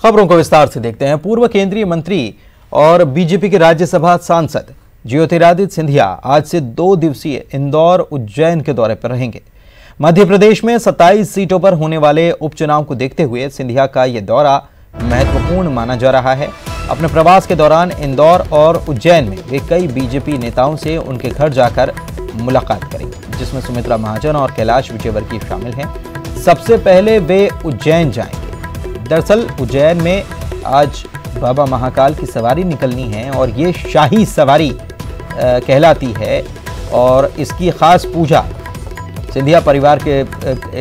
खबरों को विस्तार से देखते हैं। पूर्व केंद्रीय मंत्री और बीजेपी के राज्यसभा सांसद ज्योतिरादित्य सिंधिया आज से 2 दिवसीय इंदौर उज्जैन के दौरे पर रहेंगे। मध्य प्रदेश में 27 सीटों पर होने वाले उपचुनाव को देखते हुए सिंधिया का यह दौरा महत्वपूर्ण माना जा रहा है। अपने प्रवास के दौरान इंदौर और उज्जैन में वे कई बीजेपी नेताओं से उनके घर जाकर मुलाकात करेंगे, जिसमें सुमित्रा महाजन और कैलाश विजयवर्गीय शामिल हैं। सबसे पहले वे उज्जैन जाएंगे। दरअसल उज्जैन में आज बाबा महाकाल की सवारी निकलनी है और ये शाही सवारी कहलाती है और इसकी खास पूजा सिंधिया परिवार के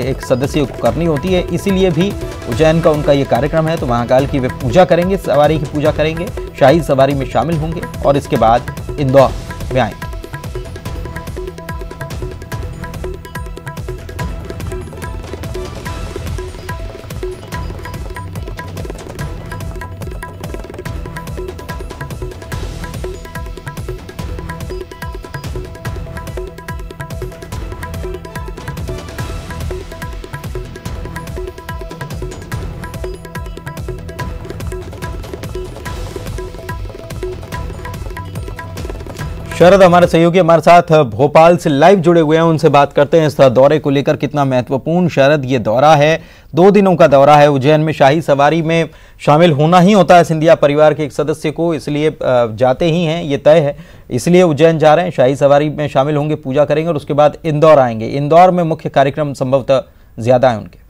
एक सदस्य को करनी होती है, इसीलिए भी उज्जैन का उनका ये कार्यक्रम है। तो महाकाल की वे पूजा करेंगे, सवारी की पूजा करेंगे, शाही सवारी में शामिल होंगे और इसके बाद इंदौर में आएंगे। शरद हमारे सहयोगी हमारे साथ भोपाल से लाइव जुड़े हुए हैं, उनसे बात करते हैं इस दौरे को लेकर। कितना महत्वपूर्ण शरद ये दौरा है, 2 दिनों का दौरा है। उज्जैन में शाही सवारी में शामिल होना ही होता है सिंधिया परिवार के एक सदस्य को, इसलिए जाते ही हैं, ये तय है, इसलिए उज्जैन जा रहे हैं। शाही सवारी में शामिल होंगे, पूजा करेंगे और उसके बाद इंदौर आएंगे। इंदौर में मुख्य कार्यक्रम संभवतः ज्यादा है उनके।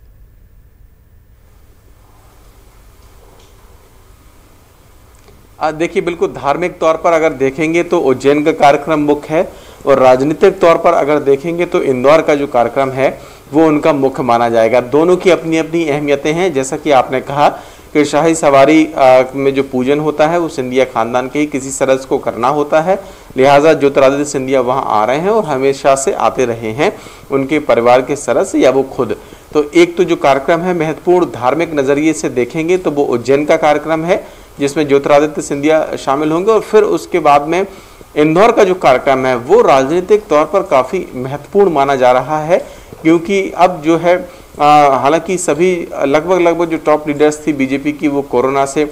देखिए, बिल्कुल धार्मिक तौर पर अगर देखेंगे तो उज्जैन का कार्यक्रम मुख्य है और राजनीतिक तौर पर अगर देखेंगे तो इंदौर का जो कार्यक्रम है वो उनका मुख्य माना जाएगा। दोनों की अपनी अपनी अहमियतें हैं। जैसा कि आपने कहा कि शाही सवारी में जो पूजन होता है वो सिंधिया खानदान के ही किसी सदस्य को करना होता है, लिहाजा ज्योतिरादित्य सिंधिया वहाँ आ रहे हैं और हमेशा से आते रहे हैं, उनके परिवार के सदस्य या वो खुद। तो एक तो जो कार्यक्रम है महत्वपूर्ण धार्मिक नज़रिए से देखेंगे तो वो उज्जैन का कार्यक्रम है जिसमें ज्योतिरादित्य सिंधिया शामिल होंगे और फिर उसके बाद में इंदौर का जो कार्यक्रम है वो राजनीतिक तौर पर काफ़ी महत्वपूर्ण माना जा रहा है, क्योंकि अब जो है हालांकि सभी लगभग जो टॉप लीडर्स थी बीजेपी की वो कोरोना से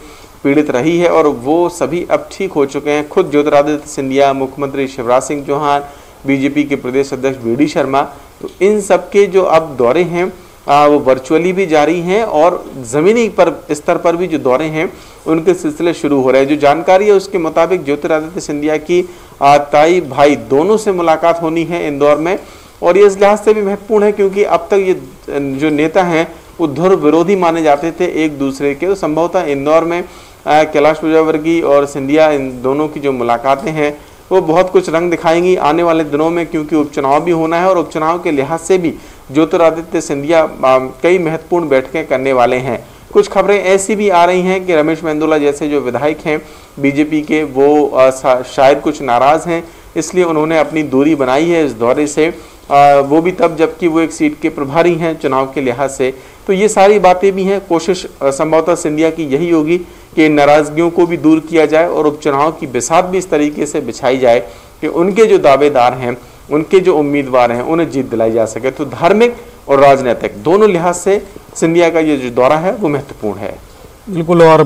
पीड़ित रही है और वो सभी अब ठीक हो चुके हैं। खुद ज्योतिरादित्य सिंधिया, मुख्यमंत्री शिवराज सिंह चौहान, बीजेपी के प्रदेश अध्यक्ष वी डी शर्मा, तो इन सब के जो अब दौरे हैं वो वर्चुअली भी जारी हैं और ज़मीनी पर स्तर पर भी जो दौरे हैं उनके सिलसिले शुरू हो रहे हैं। जो जानकारी है उसके मुताबिक ज्योतिरादित्य सिंधिया की ताई भाई दोनों से मुलाकात होनी है इंदौर में और ये इस लिहाज से भी महत्वपूर्ण है क्योंकि अब तक ये जो नेता हैं वो धुर विरोधी माने जाते थे एक दूसरे के। तो संभवतः इंदौर में कैलाश विजयवर्गीय और सिंधिया इन दोनों की जो मुलाकातें हैं वो बहुत कुछ रंग दिखाएंगी आने वाले दिनों में, क्योंकि उपचुनाव भी होना है और उपचुनाव के लिहाज से भी ज्योतिरादित्य सिंधिया कई महत्वपूर्ण बैठकें करने वाले हैं। कुछ खबरें ऐसी भी आ रही हैं कि रमेश मेंदोला जैसे जो विधायक हैं बीजेपी के वो शायद कुछ नाराज़ हैं, इसलिए उन्होंने अपनी दूरी बनाई है इस दौरे से, वो भी तब जबकि वो एक सीट के प्रभारी हैं चुनाव के लिहाज से। तो ये सारी बातें भी हैं। कोशिश संभवतः सिंधिया की यही होगी कि नाराज़गियों को भी दूर किया जाए और उपचुनाव की बिसात भी इस तरीके से बिछाई जाए कि उनके जो दावेदार हैं, उनके जो उम्मीदवार हैं, उन्हें जीत दिलाई जा सके। तो धार्मिक और राजनीतिक दोनों लिहाज से सिंधिया का ये जो दौरा है वो महत्वपूर्ण है। बिल्कुल, और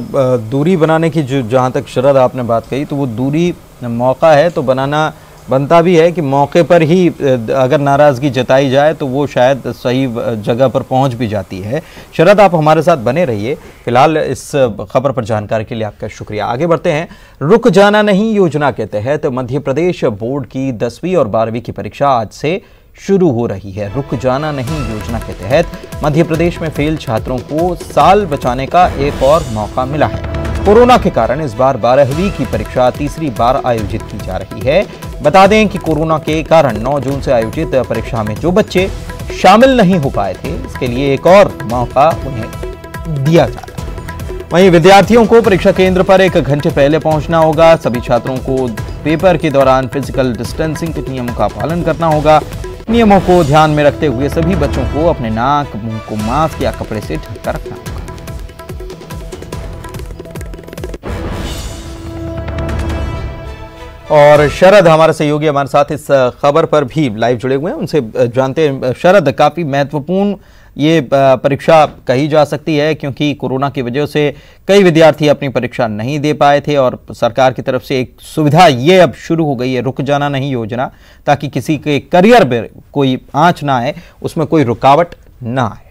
दूरी बनाने की जो जहाँ तक शरद आपने बात कही तो वो दूरी मौका है तो बनाना बनता भी है कि मौके पर ही अगर नाराज़गी जताई जाए तो वो शायद सही जगह पर पहुंच भी जाती है। शरद, आप हमारे साथ बने रहिए। फिलहाल इस खबर पर जानकारी के लिए आपका शुक्रिया। आगे बढ़ते हैं। रुक जाना नहीं योजना के तहत मध्य प्रदेश बोर्ड की 10वीं और 12वीं की परीक्षा आज से शुरू हो रही है। रुक जाना नहीं योजना के तहत मध्य प्रदेश में फेल छात्रों को साल बचाने का एक और मौका मिला है। कोरोना के कारण इस बार 12वीं की परीक्षा तीसरी बार आयोजित की जा रही है। बता दें कि कोरोना के कारण 9 जून से आयोजित परीक्षा में जो बच्चे शामिल नहीं हो पाए थे, इसके लिए एक और मौका उन्हें दिया जा रहा है। वहीं विद्यार्थियों को परीक्षा केंद्र पर 1 घंटे पहले पहुंचना होगा। सभी छात्रों को पेपर के दौरान फिजिकल डिस्टेंसिंग के नियमों का पालन करना होगा। नियमों को ध्यान में रखते हुए सभी बच्चों को अपने नाक मुंह को मास्क या कपड़े से ढक कर रखना होगा। और शरद हमारे सहयोगी हमारे साथ इस खबर पर भी लाइव जुड़े हुए हैं, उनसे जानते हैं। शरद, काफी महत्वपूर्ण ये परीक्षा कही जा सकती है, क्योंकि कोरोना की वजह से कई विद्यार्थी अपनी परीक्षा नहीं दे पाए थे और सरकार की तरफ से एक सुविधा ये अब शुरू हो गई है, रुक जाना नहीं योजना, ताकि किसी के करियर में कोई आंच ना आए, उसमें कोई रुकावट ना आए।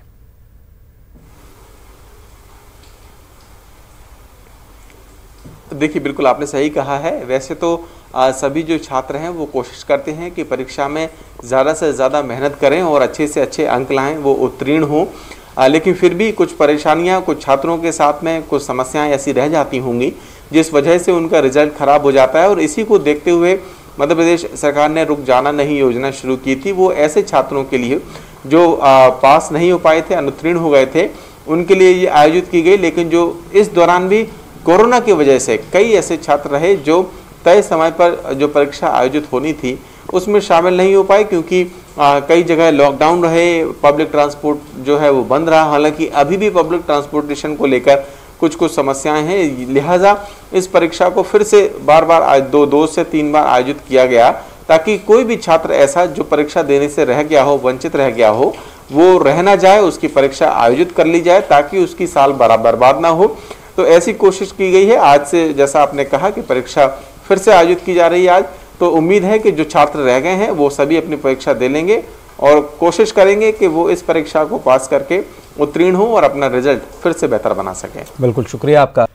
देखिए, बिल्कुल आपने सही कहा है। वैसे तो सभी जो छात्र हैं वो कोशिश करते हैं कि परीक्षा में ज़्यादा से ज़्यादा मेहनत करें और अच्छे से अच्छे अंक लाएं, वो उत्तीर्ण हों, लेकिन फिर भी कुछ परेशानियां कुछ छात्रों के साथ में कुछ समस्याएं ऐसी रह जाती होंगी जिस वजह से उनका रिजल्ट खराब हो जाता है। और इसी को देखते हुए मध्य प्रदेश सरकार ने रुक जाना नहीं योजना शुरू की थी। वो ऐसे छात्रों के लिए जो पास नहीं हो पाए थे, अनुत्तीर्ण हो गए थे, उनके लिए ये आयोजित की गई। लेकिन जो इस दौरान भी कोरोना की वजह से कई ऐसे छात्र रहे जो तय समय पर जो परीक्षा आयोजित होनी थी उसमें शामिल नहीं हो पाए, क्योंकि कई जगह लॉकडाउन रहे, पब्लिक ट्रांसपोर्ट जो है वो बंद रहा। हालांकि अभी भी पब्लिक ट्रांसपोर्टेशन को लेकर कुछ समस्याएं हैं, लिहाजा इस परीक्षा को फिर से बार बार दो से 3 बार आयोजित किया गया, ताकि कोई भी छात्र ऐसा जो परीक्षा देने से रह गया हो, वंचित रह गया हो, वो रह ना जाए, उसकी परीक्षा आयोजित कर ली जाए ताकि उसकी साल बर्बाद ना हो। तो ऐसी कोशिश की गई है। आज से जैसा आपने कहा कि परीक्षा फिर से आयोजित की जा रही है आज, तो उम्मीद है कि जो छात्र रह गए हैं वो सभी अपनी परीक्षा दे लेंगे और कोशिश करेंगे कि वो इस परीक्षा को पास करके उत्तीर्ण हो और अपना रिजल्ट फिर से बेहतर बना सके। बिल्कुल, शुक्रिया आपका।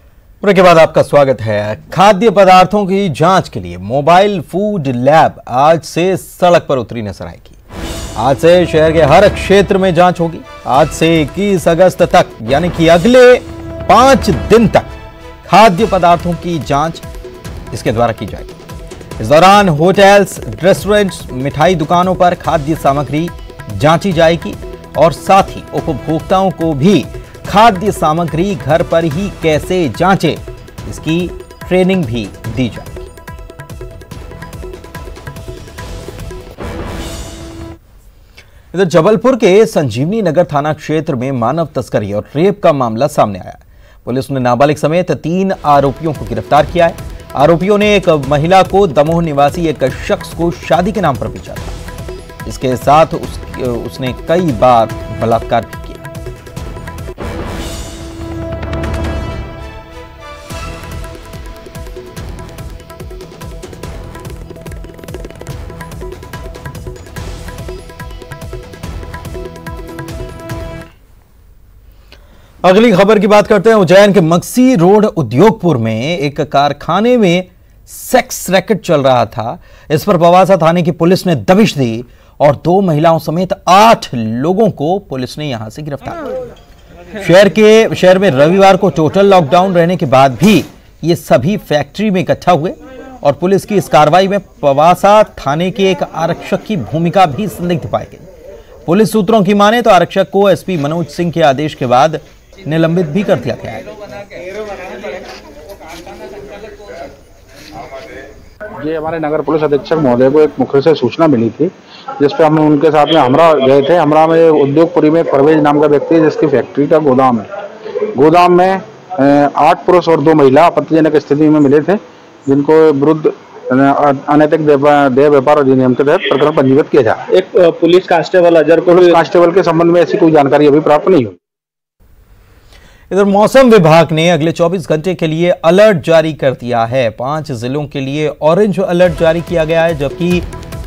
ब्रेक के बाद आपका स्वागत है। खाद्य पदार्थों की जांच के लिए मोबाइल फूड लैब आज से सड़क पर उतरी नजर आएगी। आज से शहर के हर क्षेत्र में जांच होगी। आज से 21 अगस्त तक यानी कि अगले 5 दिन तक खाद्य पदार्थों की जांच इसके द्वारा की जाएगी। इस दौरान होटल्स, रेस्टोरेंट्स, मिठाई दुकानों पर खाद्य सामग्री जांची जाएगी और साथ ही उपभोक्ताओं को भी खाद्य सामग्री घर पर ही कैसे जांचें, इसकी ट्रेनिंग भी दी जाएगी। इधर जबलपुर के संजीवनी नगर थाना क्षेत्र में मानव तस्करी और रेप का मामला सामने आया। पुलिस ने नाबालिग समेत 3 आरोपियों को गिरफ्तार किया है। आरोपियों ने एक महिला को दमोह निवासी एक शख्स को शादी के नाम पर बेचा था। इसके साथ उसने कई बार बलात्कार भी किया। अगली खबर की बात करते हैं। उज्जैन के मक्सी रोड उद्योगपुर में एक कारखाने में सेक्स रैकेट चल रहा था। इस पर पवासा थाने की पुलिस ने दबिश दी और 2 महिलाओं समेत 8 लोगों को पुलिस ने यहां से गिरफ्तार किया। शहर में रविवार को टोटल लॉकडाउन रहने के बाद भी ये सभी फैक्ट्री में इकट्ठा हुए और पुलिस की इस कार्रवाई में पवासा थाने के एक आरक्षक की भूमिका भी संदिग्ध पाई गई। पुलिस सूत्रों की माने तो आरक्षक को एसपी मनोज सिंह के आदेश के बाद निलंबित भी कर दिया गया है। ये हमारे नगर पुलिस अधीक्षक महोदय को एक मुखर से सूचना मिली थी, जिस पे हम उनके साथ में हमरा गए थे। हमरा में उद्योगपुरी में परवेज नाम का व्यक्ति है जिसकी फैक्ट्री का गोदाम है। गोदाम में 8 पुरुष और 2 महिला आपत्तिजनक स्थिति में मिले थे, जिनको विरुद्ध अनैतिक देह व्यापार अधिनियम के तहत प्रकरण पंजीबद्ध किया जाए। एक पुलिस कांस्टेबल के संबंध में ऐसी कोई जानकारी अभी प्राप्त नहीं हुई। इधर मौसम विभाग ने अगले 24 घंटे के लिए अलर्ट जारी कर दिया है। 5 जिलों के लिए ऑरेंज अलर्ट जारी किया गया है, जबकि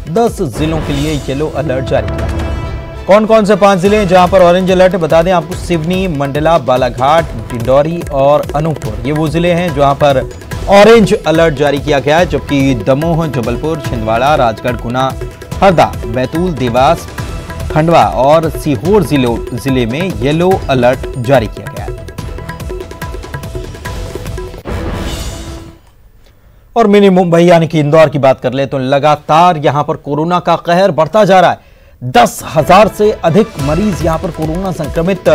10 जिलों के लिए येलो अलर्ट जारी किया गया है। कौन कौन से 5 जिले हैं जहां पर ऑरेंज अलर्ट बता दें आपको। सिवनी, मंडला, बालाघाट, डिंडौरी और अनूपपुर, ये वो जिले हैं जहां पर ऑरेंज अलर्ट जारी किया गया है, जबकि दमोह, जबलपुर, छिंदवाड़ा, राजगढ़, गुना, हरदा, बैतूल, देवास, खंडवा और सीहोर जिले में येलो अलर्ट जारी किया गया है। और मिनी मुंबई यानी कि इंदौर की बात कर ले तो लगातार यहां पर कोरोना का कहर बढ़ता जा रहा है। 10,000 से अधिक मरीज यहां पर कोरोना संक्रमित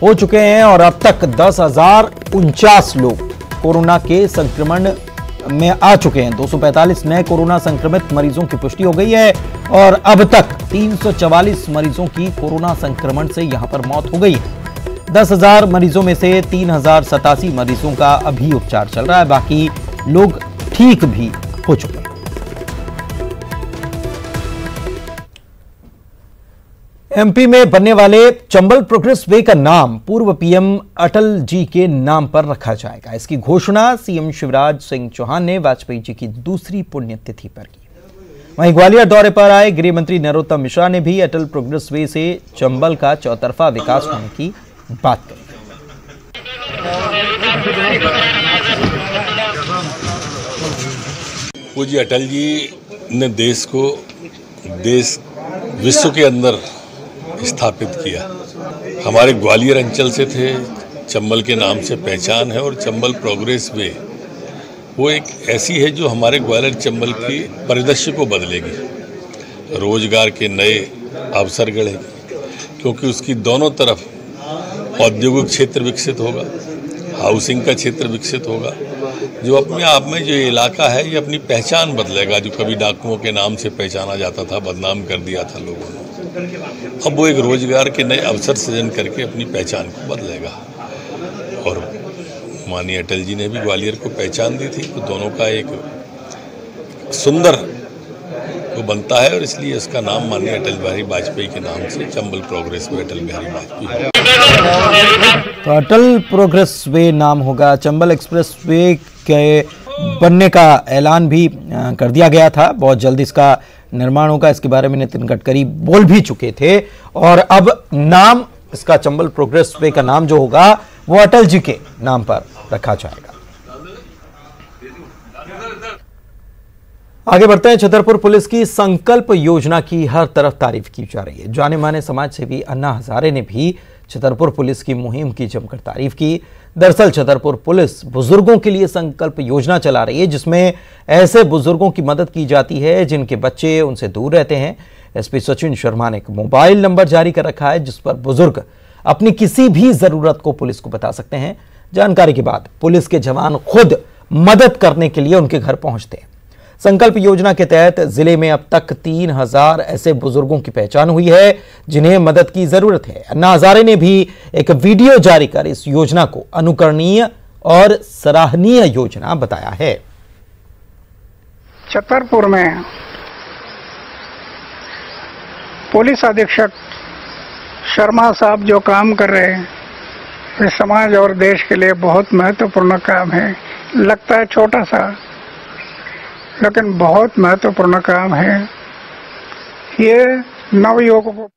हो चुके हैं और अब तक 10,049 लोग कोरोना के संक्रमण में आ चुके हैं। 245 नए कोरोना संक्रमित मरीजों की पुष्टि हो गई है और अब तक 344 मरीजों की कोरोना संक्रमण से यहां पर मौत हो गई है। 10,000 मरीजों में से 3,087 मरीजों का अभी उपचार चल रहा है, बाकी लोग ठीक भी हो चुके हैं। एमपी में बनने वाले चंबल प्रोग्रेस वे का नाम पूर्व पीएम अटल जी के नाम पर रखा जाएगा। इसकी घोषणा सीएम शिवराज सिंह चौहान ने वाजपेयी जी की दूसरी पुण्यतिथि पर की। वहीं ग्वालियर दौरे पर आए गृह मंत्री नरोत्तम मिश्रा ने भी अटल प्रोग्रेस वे से चंबल का चौतरफा विकास होने की बात कही। पूज्य अटल जी ने देश को विश्व के अंदर स्थापित किया। हमारे ग्वालियर अंचल से थे, चंबल के नाम से पहचान है और चंबल प्रोग्रेस वे वो एक ऐसी है जो हमारे ग्वालियर चंबल की परिदृश्य को बदलेगी, रोजगार के नए अवसर गढ़ेगी, क्योंकि उसकी दोनों तरफ औद्योगिक क्षेत्र विकसित होगा, हाउसिंग का क्षेत्र विकसित होगा, जो अपने आप में जो इलाका है ये अपनी पहचान बदलेगा। जो कभी डाकुओं के नाम से पहचाना जाता था, बदनाम कर दिया था लोगों ने, अब वो एक रोजगार के नए अवसर सृजन करके अपनी पहचान को बदलेगा। और माननीय अटल जी ने भी ग्वालियर को पहचान दी थी, तो दोनों का एक सुंदर वो बनता है और इसलिए इसका नाम माननीय अटल बिहारी वाजपेयी के नाम से चंबल प्रोग्रेस वे अटल बिहारी वाजपेयी। तो अटल प्रोग्रेस वे नाम होगा। चंबल एक्सप्रेस वे के बनने का ऐलान भी कर दिया गया था। बहुत जल्द इसका निर्माण होगा, इसके बारे में नितिन गडकरी बोल भी चुके थे। और अब नाम इसका चंबल प्रोग्रेस वे का नाम जो होगा वो अटल जी के नाम पर रखा जाएगा। आगे बढ़ते हैं। छतरपुर पुलिस की संकल्प योजना की हर तरफ तारीफ की जा रही है। जाने माने समाज सेवी अन्ना हजारे ने भी छतरपुर पुलिस की मुहिम की जमकर तारीफ की। दरअसल छतरपुर पुलिस बुजुर्गों के लिए संकल्प योजना चला रही है, जिसमें ऐसे बुजुर्गों की मदद की जाती है जिनके बच्चे उनसे दूर रहते हैं। एसपी सचिन शर्मा ने एक मोबाइल नंबर जारी कर रखा है, जिस पर बुजुर्ग अपनी किसी भी जरूरत को पुलिस को बता सकते हैं। जानकारी के बाद पुलिस के जवान खुद मदद करने के लिए उनके घर पहुंचते हैं। संकल्प योजना के तहत जिले में अब तक 3000 ऐसे बुजुर्गों की पहचान हुई है जिन्हें मदद की जरूरत है। अन्ना हजारे ने भी एक वीडियो जारी कर इस योजना को अनुकरणीय और सराहनीय योजना बताया है। छतरपुर में पुलिस अधीक्षक शर्मा साहब जो काम कर रहे हैं वे समाज और देश के लिए बहुत महत्वपूर्ण काम है। लगता है छोटा सा, लेकिन बहुत महत्वपूर्ण काम है। ये नवयुवकों को